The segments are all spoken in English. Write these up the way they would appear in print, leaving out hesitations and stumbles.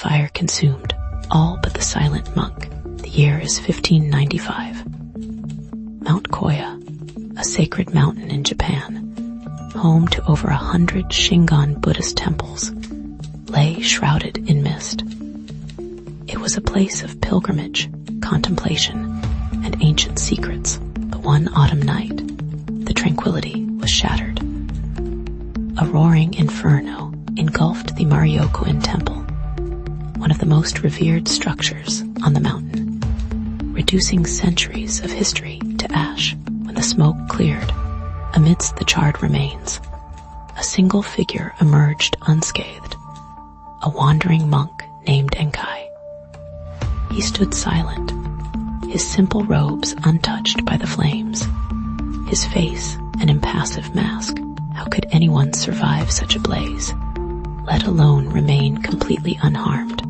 fire consumed all but the silent monk. The year is 1595. Mount Koya, a sacred mountain in Japan, home to over 100 Shingon Buddhist temples, lay shrouded in mist. It was a place of pilgrimage, contemplation, and ancient secrets. But one autumn night, the tranquility was shattered. A roaring inferno engulfed the Mariokoin Temple, one of the most revered structures on the mountain, reducing centuries of history to ash. When the smoke cleared, amidst the charred remains, a single figure emerged unscathed, a wandering monk named Enkai. He stood silent, his simple robes untouched by the flames, his face an impassive mask. How could anyone survive such a blaze, let alone remain completely unharmed?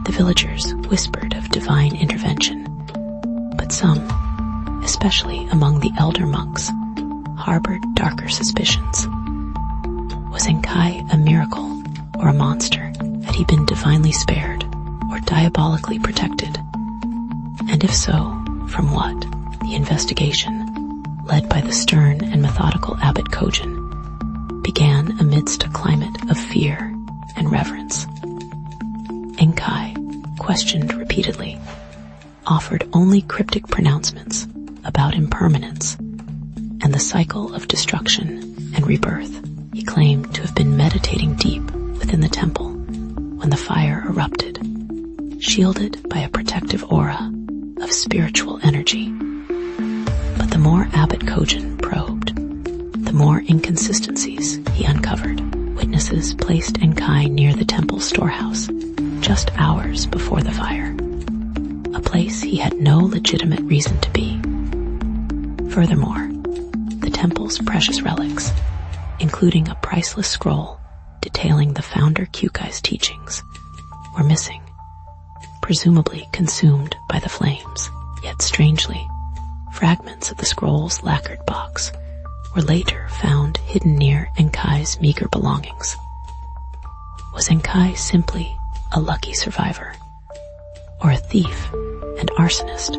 The villagers whispered of divine intervention, but some, especially among the elder monks, harbored darker suspicions. Was Enkai a miracle or a monster? Had he been divinely spared or diabolically protected? And if so, from what? The investigation, led by the stern and methodical Abbot Kojin, began amidst a climate of fear and reverence. Enkai, questioned repeatedly, offered only cryptic pronouncements about impermanence and the cycle of destruction and rebirth. He claimed to have been meditating deep within the temple when the fire erupted, shielded by a protective aura of spiritual energy. But the more Abbot Kojin probed, the more inconsistencies he uncovered. Witnesses placed Enkai near the temple's storehouse just hours before the fire, a place he had no legitimate reason to be. Furthermore, the temple's precious relics, including a priceless scroll detailing the founder Kyukai's teachings, were missing, presumably consumed by the flames. Yet strangely, fragments of the scroll's lacquered box were later found hidden near Enkai's meager belongings. Was Enkai simply a lucky survivor, or a thief and arsonist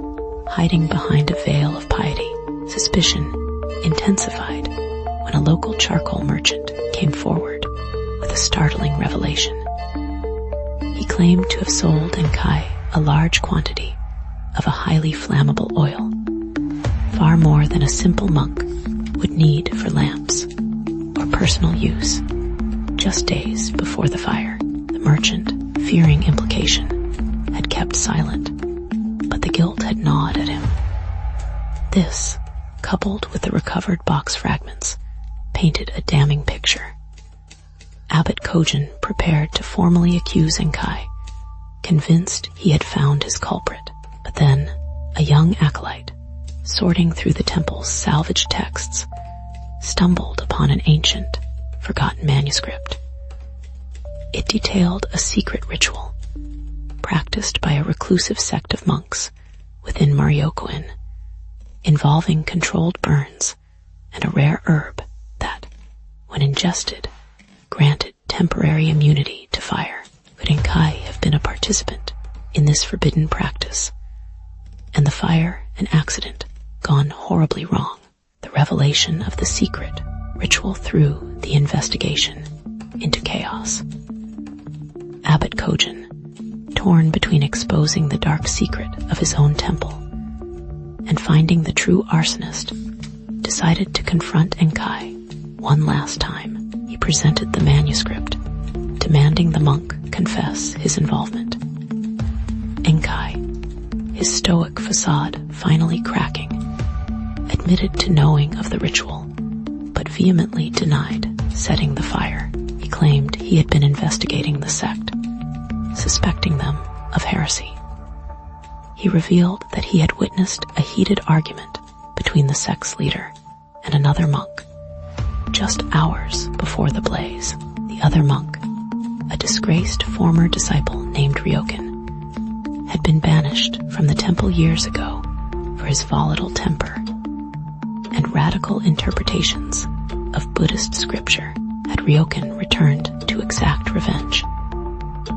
hiding behind a veil of piety? Suspicion intensified when a local charcoal merchant came forward with a startling revelation. He claimed to have sold Enkai a large quantity of a highly flammable oil, far more than a simple monk would need for lamps or personal use. Just days before the fire, the merchant, fearing implication, had kept silent, but the guilt had gnawed at him. This, coupled with the recovered box fragments, painted a damning picture. Abbot Kojin prepared to formally accuse Enkai, convinced he had found his culprit. But then, a young acolyte, sorting through the temple's salvaged texts, stumbled upon an ancient, forgotten manuscript. It detailed a secret ritual, practiced by a reclusive sect of monks within Mariokoin, involving controlled burns and a rare herb that, when ingested, granted temporary immunity to fire. Could Enkai have been a participant in this forbidden practice, and the fire an accident gone horribly wrong? The revelation of the secret ritual threw the investigation into chaos. Abbot Kojin, torn between exposing the dark secret of his own temple and finding the true arsonist, decided to confront Enkai one last time. He presented the manuscript, demanding the monk confess his involvement. Enkai, his stoic facade finally cracking, admitted to knowing of the ritual, but vehemently denied setting the fire. He claimed he had been investigating the sect, suspecting them of heresy. He revealed that he had witnessed a heated argument between the sect's leader and another monk just hours before the blaze. The other monk, a disgraced former disciple named Ryokan, had been banished from the temple years ago for his volatile temper and radical interpretations of Buddhist scripture. Had Ryokan returned to exact revenge?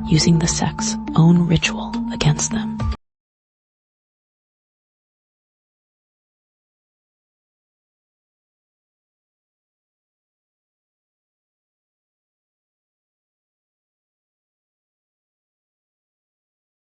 using the sect's own ritual against them.